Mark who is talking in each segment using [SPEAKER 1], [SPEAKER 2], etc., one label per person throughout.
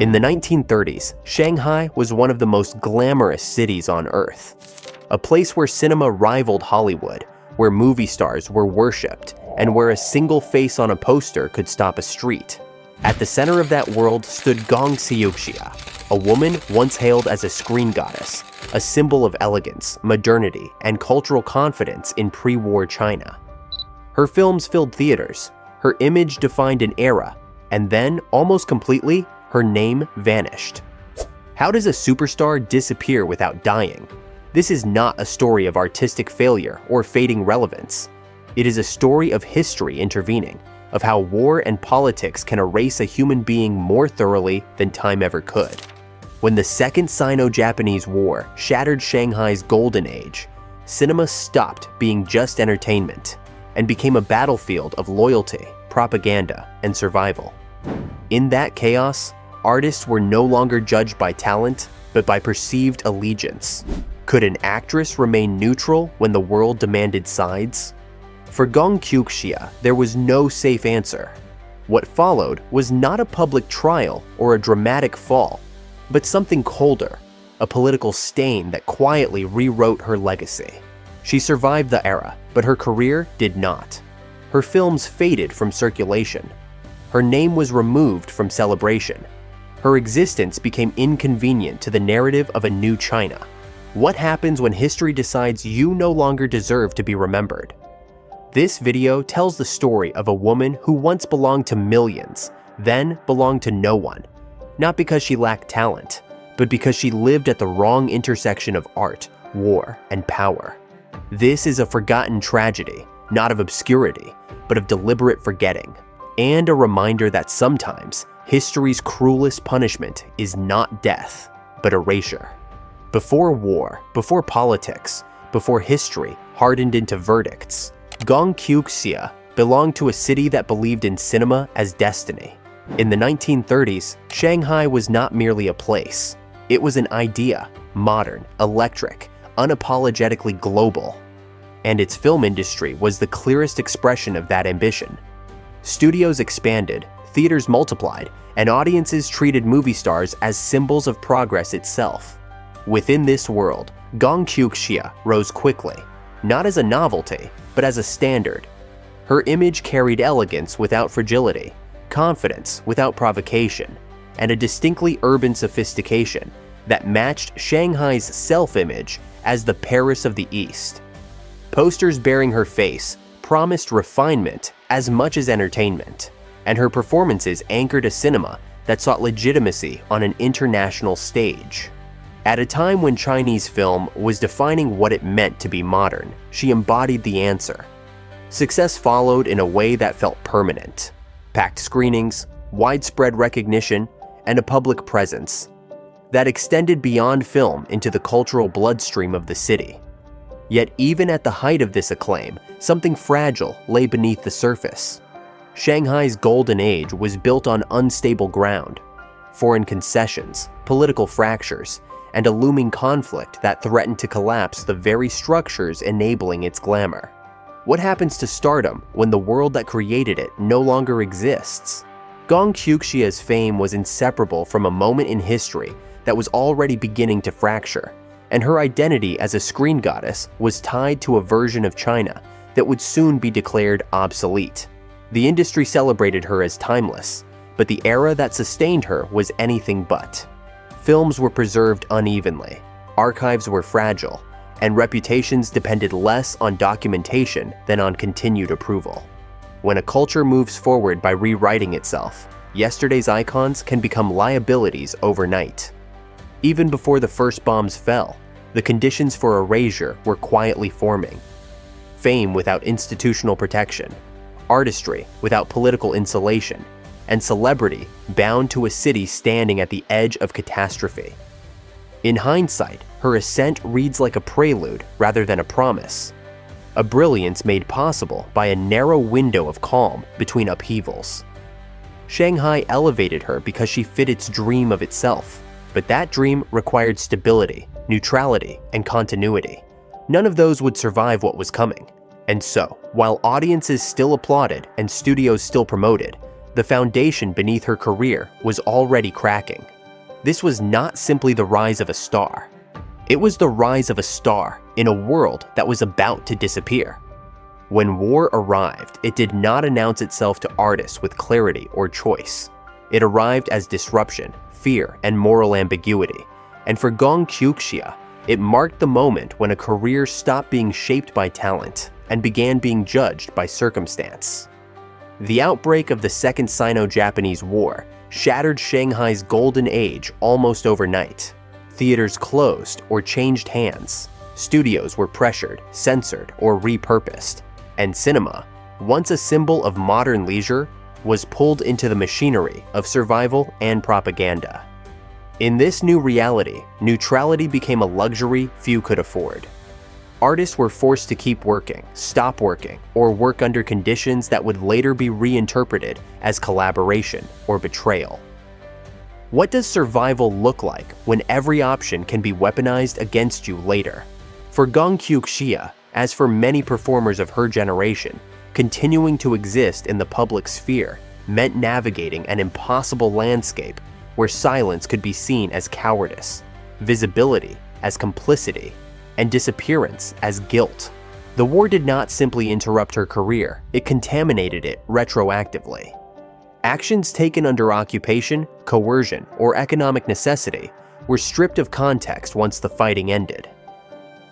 [SPEAKER 1] In the 1930s, Shanghai was one of the most glamorous cities on Earth. A place where cinema rivaled Hollywood, where movie stars were worshipped, and where a single face on a poster could stop a street. At the center of that world stood Gong Qiuxia, a woman once hailed as a screen goddess, a symbol of elegance, modernity, and cultural confidence in pre-war China. Her films filled theaters, her image defined an era, and then, almost completely, her name vanished. How does a superstar disappear without dying? This is not a story of artistic failure or fading relevance. It is a story of history intervening, of how war and politics can erase a human being more thoroughly than time ever could. When the Second Sino-Japanese War shattered Shanghai's golden age, cinema stopped being just entertainment and became a battlefield of loyalty, propaganda, and survival. In that chaos, artists were no longer judged by talent, but by perceived allegiance. Could an actress remain neutral when the world demanded sides? For Gong Qiuxia, there was no safe answer. What followed was not a public trial or a dramatic fall, but something colder, a political stain that quietly rewrote her legacy. She survived the era, but her career did not. Her films faded from circulation. Her name was removed from celebration. Her existence became inconvenient to the narrative of a new China. What happens when history decides you no longer deserve to be remembered? This video tells the story of a woman who once belonged to millions, then belonged to no one. Not because she lacked talent, but because she lived at the wrong intersection of art, war, and power. This is a forgotten tragedy, not of obscurity, but of deliberate forgetting, and a reminder that sometimes history's cruelest punishment is not death, but erasure. Before war, before politics, before history hardened into verdicts, Gong Qiuxia belonged to a city that believed in cinema as destiny. In the 1930s, Shanghai was not merely a place. It was an idea, modern, electric, unapologetically global. And its film industry was the clearest expression of that ambition. Studios expanded, theaters multiplied, and audiences treated movie stars as symbols of progress itself. Within this world, Gong Qiuxia rose quickly, not as a novelty, but as a standard. Her image carried elegance without fragility, confidence without provocation, and a distinctly urban sophistication that matched Shanghai's self-image as the Paris of the East. Posters bearing her face promised refinement as much as entertainment, and her performances anchored a cinema that sought legitimacy on an international stage. At a time when Chinese film was defining what it meant to be modern, she embodied the answer. Success followed in a way that felt permanent. Packed screenings, widespread recognition, and a public presence that extended beyond film into the cultural bloodstream of the city. Yet even at the height of this acclaim, something fragile lay beneath the surface. Shanghai's golden age was built on unstable ground, foreign concessions, political fractures, and a looming conflict that threatened to collapse the very structures enabling its glamour. What happens to stardom when the world that created it no longer exists? Gong Qiuxia's fame was inseparable from a moment in history that was already beginning to fracture, and her identity as a screen goddess was tied to a version of China that would soon be declared obsolete. The industry celebrated her as timeless, but the era that sustained her was anything but. Films were preserved unevenly, archives were fragile, and reputations depended less on documentation than on continued approval. When a culture moves forward by rewriting itself, yesterday's icons can become liabilities overnight. Even before the first bombs fell, the conditions for erasure were quietly forming. Fame without institutional protection, artistry without political insulation, and celebrity bound to a city standing at the edge of catastrophe. In hindsight, her ascent reads like a prelude rather than a promise, a brilliance made possible by a narrow window of calm between upheavals. Shanghai elevated her because she fit its dream of itself, but that dream required stability, neutrality, and continuity. None of those would survive what was coming. And so, while audiences still applauded and studios still promoted, The foundation beneath her career was already cracking. This was not simply the rise of a star. It was the rise of a star in a world that was about to disappear. When war arrived, it did not announce itself to artists with clarity or choice. It arrived as disruption, fear, and moral ambiguity. And for Gong Qiuxia, it marked the moment when a career stopped being shaped by talent and began being judged by circumstance. The outbreak of the Second Sino-Japanese War shattered Shanghai's golden age almost overnight. Theaters closed or changed hands. Studios were pressured, censored, or repurposed. And cinema, once a symbol of modern leisure, was pulled into the machinery of survival and propaganda. In this new reality, neutrality became a luxury few could afford. Artists were forced to keep working, stop working, or work under conditions that would later be reinterpreted as collaboration or betrayal. What does survival look like when every option can be weaponized against you later? For Gong Qiuxia, as for many performers of her generation, continuing to exist in the public sphere meant navigating an impossible landscape where silence could be seen as cowardice, visibility as complicity, and disappearance as guilt. The war did not simply interrupt her career, it contaminated it retroactively. Actions taken under occupation, coercion, or economic necessity were stripped of context once the fighting ended.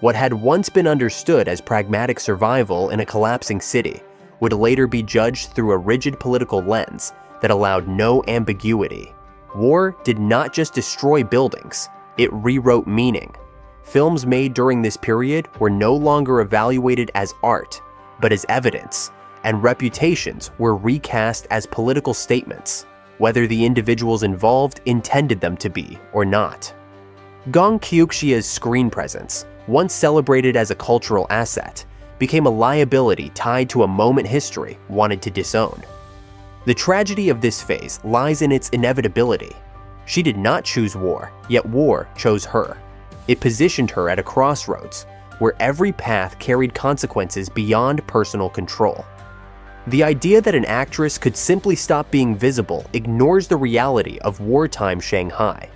[SPEAKER 1] What had once been understood as pragmatic survival in a collapsing city would later be judged through a rigid political lens that allowed no ambiguity. War did not just destroy buildings, it rewrote meaning. Films made during this period were no longer evaluated as art, but as evidence, and reputations were recast as political statements, whether the individuals involved intended them to be or not. Gong Qiuxia's screen presence, once celebrated as a cultural asset, became a liability tied to a moment history wanted to disown. The tragedy of this phase lies in its inevitability. She did not choose war, yet war chose her. It positioned her at a crossroads, where every path carried consequences beyond personal control. The idea that an actress could simply stop being visible ignores the reality of wartime Shanghai,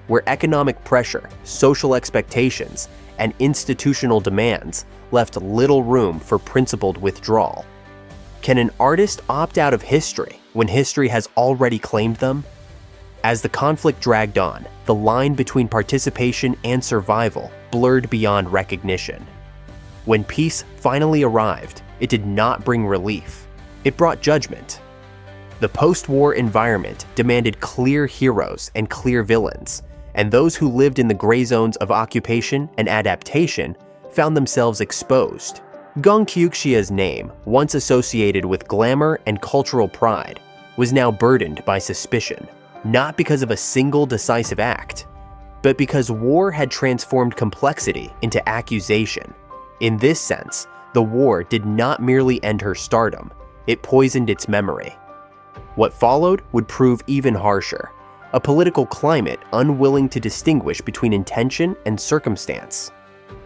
[SPEAKER 1] where economic pressure, social expectations, and institutional demands left little room for principled withdrawal. Can an artist opt out of history when history has already claimed them? As the conflict dragged on, the line between participation and survival blurred beyond recognition. When peace finally arrived, it did not bring relief. It brought judgment. The post-war environment demanded clear heroes and clear villains, and those who lived in the gray zones of occupation and adaptation found themselves exposed. Gong Qiuxia's name, once associated with glamour and cultural pride, was now burdened by suspicion, not because of a single decisive act, but because war had transformed complexity into accusation. In this sense, the war did not merely end her stardom, it poisoned its memory. What followed would prove even harsher, a political climate unwilling to distinguish between intention and circumstance,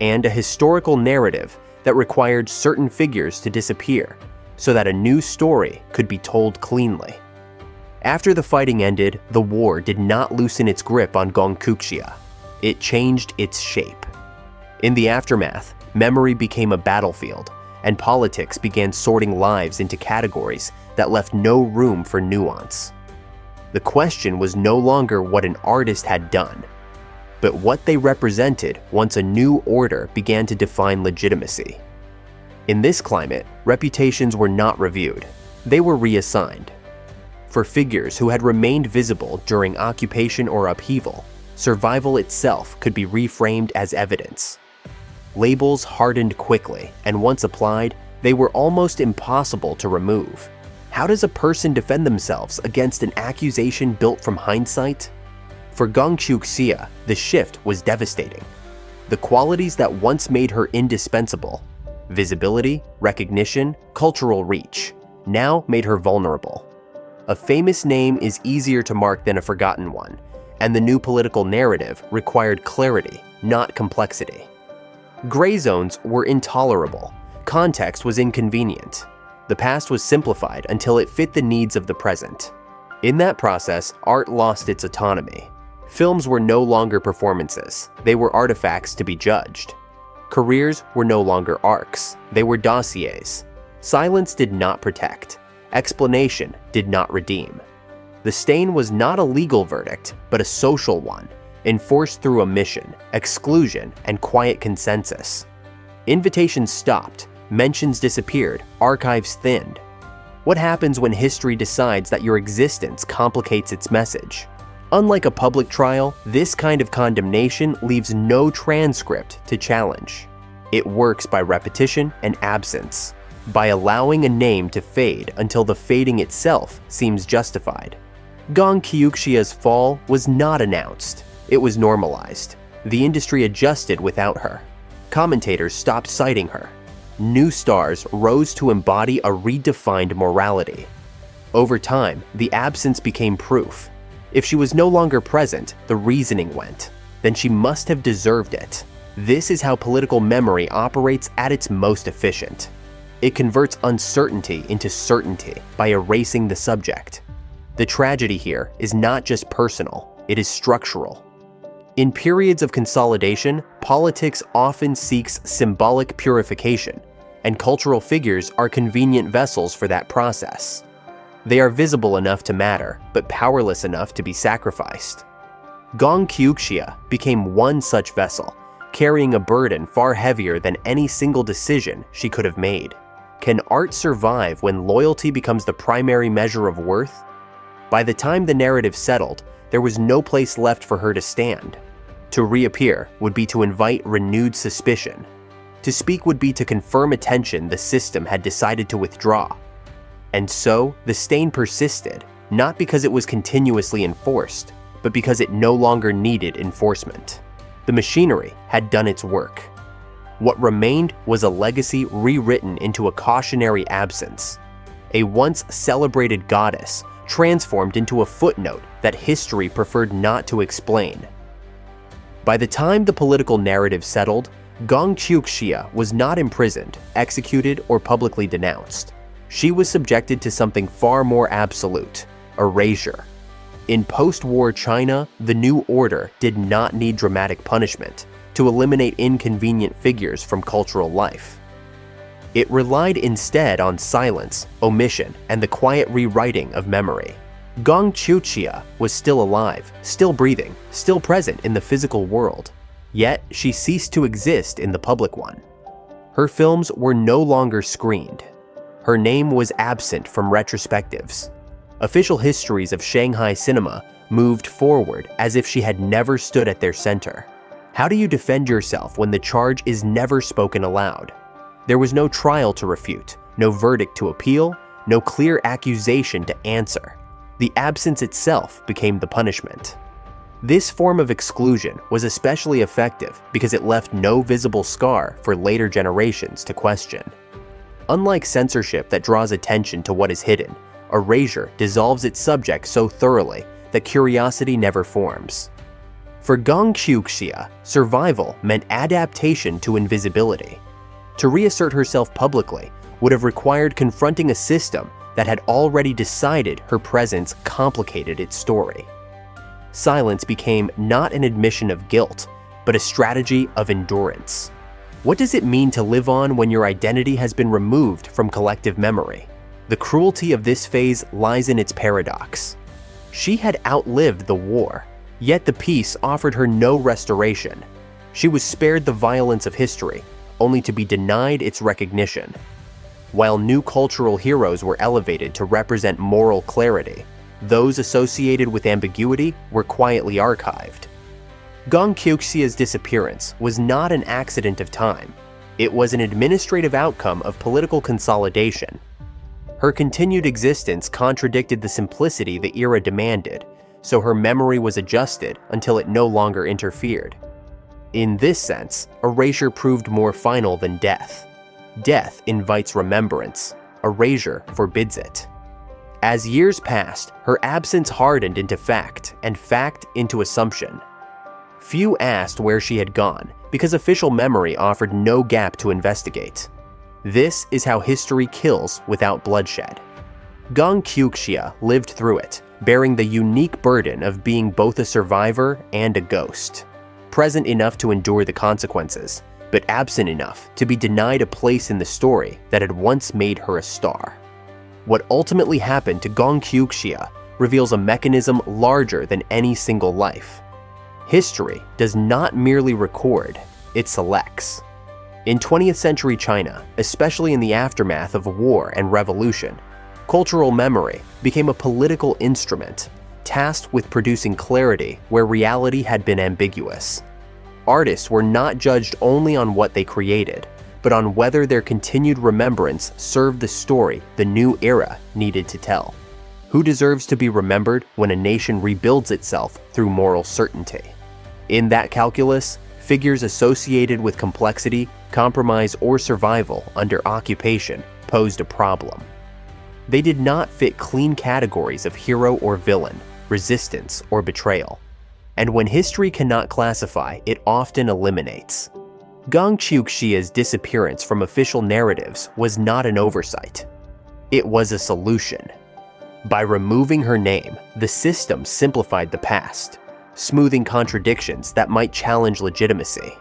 [SPEAKER 1] and a historical narrative that required certain figures to disappear so that a new story could be told cleanly. After the fighting ended, the war did not loosen its grip on Gong Qiuxia. It changed its shape. In the aftermath, memory became a battlefield, and politics began sorting lives into categories that left no room for nuance. The question was no longer what an artist had done, but what they represented once a new order began to define legitimacy. In this climate, reputations were not reviewed, they were reassigned. For figures who had remained visible during occupation or upheaval, survival itself could be reframed as evidence. Labels hardened quickly, and once applied, they were almost impossible to remove. How does a person defend themselves against an accusation built from hindsight? For Gong Qiuxia, the shift was devastating. The qualities that once made her indispensable, visibility, recognition, cultural reach, now made her vulnerable. A famous name is easier to mark than a forgotten one, and the new political narrative required clarity, not complexity. Gray zones were intolerable. Context was inconvenient. The past was simplified until it fit the needs of the present. In that process, art lost its autonomy. Films were no longer performances, they were artifacts to be judged. Careers were no longer arcs, they were dossiers. Silence did not protect. Explanation did not redeem. The stain was not a legal verdict, but a social one, enforced through omission, exclusion, and quiet consensus. Invitations stopped, mentions disappeared, archives thinned. What happens when history decides that your existence complicates its message? Unlike a public trial, this kind of condemnation leaves no transcript to challenge. It works by repetition and absence, by allowing a name to fade until the fading itself seems justified. Gong Qiuxia's fall was not announced, it was normalized. The industry adjusted without her. Commentators stopped citing her. New stars rose to embody a redefined morality. Over time, the absence became proof. If she was no longer present, the reasoning went. Then she must have deserved it. This is how political memory operates at its most efficient. It converts uncertainty into certainty by erasing the subject. The tragedy here is not just personal, it is structural. In periods of consolidation, politics often seeks symbolic purification, and cultural figures are convenient vessels for that process. They are visible enough to matter, but powerless enough to be sacrificed. Gong Qiuxia became one such vessel, carrying a burden far heavier than any single decision she could have made. Can art survive when loyalty becomes the primary measure of worth? By the time the narrative settled, there was no place left for her to stand. To reappear would be to invite renewed suspicion. To speak would be to confirm attention the system had decided to withdraw. And so, the stain persisted, not because it was continuously enforced, but because it no longer needed enforcement. The machinery had done its work. What remained was a legacy rewritten into a cautionary absence. A once celebrated goddess transformed into a footnote that history preferred not to explain. By the time the political narrative settled, Gong Qiuxia was not imprisoned, executed, or publicly denounced. She was subjected to something far more absolute: erasure. In post-war China, the new order did not need dramatic punishment to eliminate inconvenient figures from cultural life. It relied instead on silence, omission, and the quiet rewriting of memory. Gong Qiuxia was still alive, still breathing, still present in the physical world. Yet, she ceased to exist in the public one. Her films were no longer screened. Her name was absent from retrospectives. Official histories of Shanghai cinema moved forward as if she had never stood at their center. How do you defend yourself when the charge is never spoken aloud? There was no trial to refute, no verdict to appeal, no clear accusation to answer. The absence itself became the punishment. This form of exclusion was especially effective because it left no visible scar for later generations to question. Unlike censorship that draws attention to what is hidden, erasure dissolves its subject so thoroughly that curiosity never forms. For Gong Qiuxia, survival meant adaptation to invisibility. To reassert herself publicly would have required confronting a system that had already decided her presence complicated its story. Silence became not an admission of guilt, but a strategy of endurance. What does it mean to live on when your identity has been removed from collective memory? The cruelty of this phase lies in its paradox. She had outlived the war, yet the peace offered her no restoration. She was spared the violence of history, only to be denied its recognition. While new cultural heroes were elevated to represent moral clarity, those associated with ambiguity were quietly archived. Gong Qiuxia's disappearance was not an accident of time. It was an administrative outcome of political consolidation. Her continued existence contradicted the simplicity the era demanded, so her memory was adjusted until it no longer interfered. In this sense, erasure proved more final than death. Death invites remembrance, erasure forbids it. As years passed, her absence hardened into fact, and fact into assumption. Few asked where she had gone, because official memory offered no gap to investigate. This is how history kills without bloodshed. Gong Qiuxia lived through it, bearing the unique burden of being both a survivor and a ghost, present enough to endure the consequences, but absent enough to be denied a place in the story that had once made her a star. What ultimately happened to Gong Qiuxia reveals a mechanism larger than any single life. History does not merely record, it selects. In 20th century China, especially in the aftermath of war and revolution, cultural memory became a political instrument, tasked with producing clarity where reality had been ambiguous. Artists were not judged only on what they created, but on whether their continued remembrance served the story the new era needed to tell. Who deserves to be remembered when a nation rebuilds itself through moral certainty? In that calculus, figures associated with complexity, compromise, or survival under occupation posed a problem. They did not fit clean categories of hero or villain, resistance or betrayal. And when history cannot classify, it often eliminates. Gong Qiuxia's disappearance from official narratives was not an oversight. It was a solution. By removing her name, the system simplified the past, smoothing contradictions that might challenge legitimacy.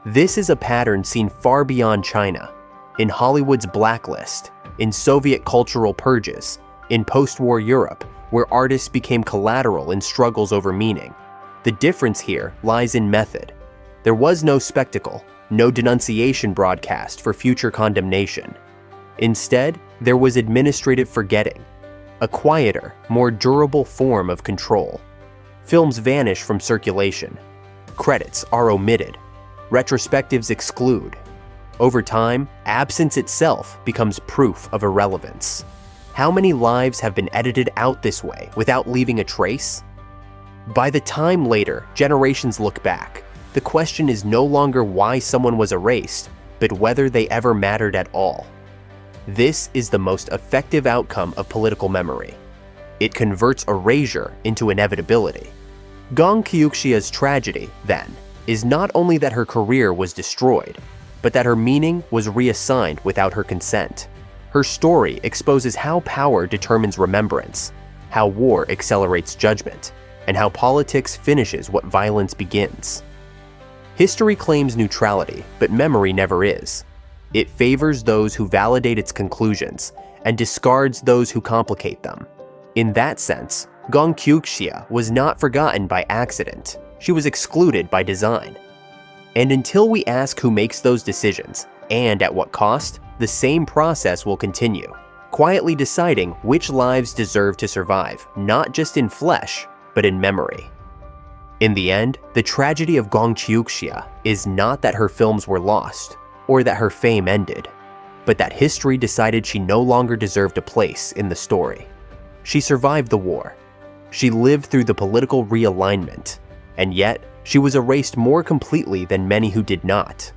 [SPEAKER 1] This is a pattern seen far beyond China, in Hollywood's blacklist, in Soviet cultural purges, in post-war Europe, where artists became collateral in struggles over meaning. The difference here lies in method. There was no spectacle, no denunciation broadcast for future condemnation. Instead, there was administrative forgetting, a quieter, more durable form of control. Films vanish from circulation. Credits are omitted. Retrospectives exclude. Over time, absence itself becomes proof of irrelevance. How many lives have been edited out this way without leaving a trace? By the time later generations look back, the question is no longer why someone was erased, but whether they ever mattered at all. This is the most effective outcome of political memory. It converts erasure into inevitability. Gong Qiuxia's tragedy, then, is not only that her career was destroyed, but that her meaning was reassigned without her consent. Her story exposes how power determines remembrance, how war accelerates judgment, and how politics finishes what violence begins. History claims neutrality, but memory never is. It favors those who validate its conclusions and discards those who complicate them. In that sense, Gong Qiuxia was not forgotten by accident. She was excluded by design. And until we ask who makes those decisions, and at what cost, the same process will continue, quietly deciding which lives deserve to survive, not just in flesh, but in memory. In the end, the tragedy of Gong Qiuxia is not that her films were lost, or that her fame ended, but that history decided she no longer deserved a place in the story. She survived the war. She lived through the political realignment, and yet she was erased more completely than many who did not.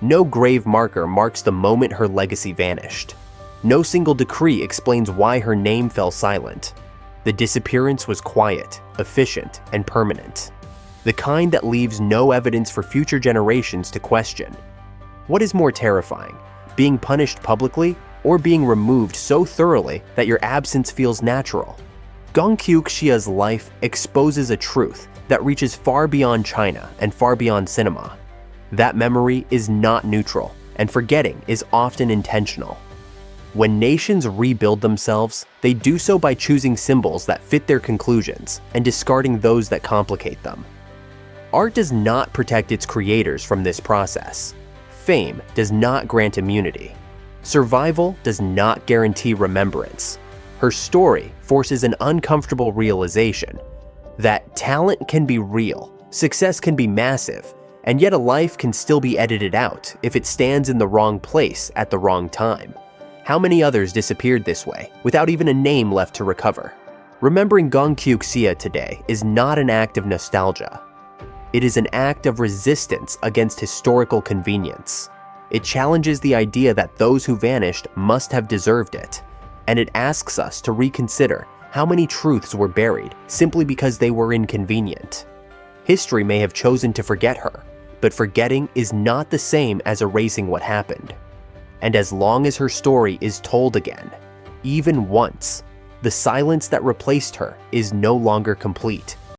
[SPEAKER 1] No grave marker marks the moment her legacy vanished. No single decree explains why her name fell silent. The disappearance was quiet, efficient, and permanent. The kind that leaves no evidence for future generations to question. What is more terrifying, being punished publicly or being removed so thoroughly that your absence feels natural? Gong Qiuxia's life exposes a truth that reaches far beyond China and far beyond cinema. That memory is not neutral, and forgetting is often intentional. When nations rebuild themselves, they do so by choosing symbols that fit their conclusions and discarding those that complicate them. Art does not protect its creators from this process. Fame does not grant immunity. Survival does not guarantee remembrance. Her story forces an uncomfortable realization that talent can be real, success can be massive, and yet a life can still be edited out if it stands in the wrong place at the wrong time. How many others disappeared this way, without even a name left to recover? Remembering Gong Qiuxia today is not an act of nostalgia. It is an act of resistance against historical convenience. It challenges the idea that those who vanished must have deserved it, and it asks us to reconsider how many truths were buried simply because they were inconvenient. History may have chosen to forget her, but forgetting is not the same as erasing what happened. and as long as her story is told again, even once, the silence that replaced her is no longer complete.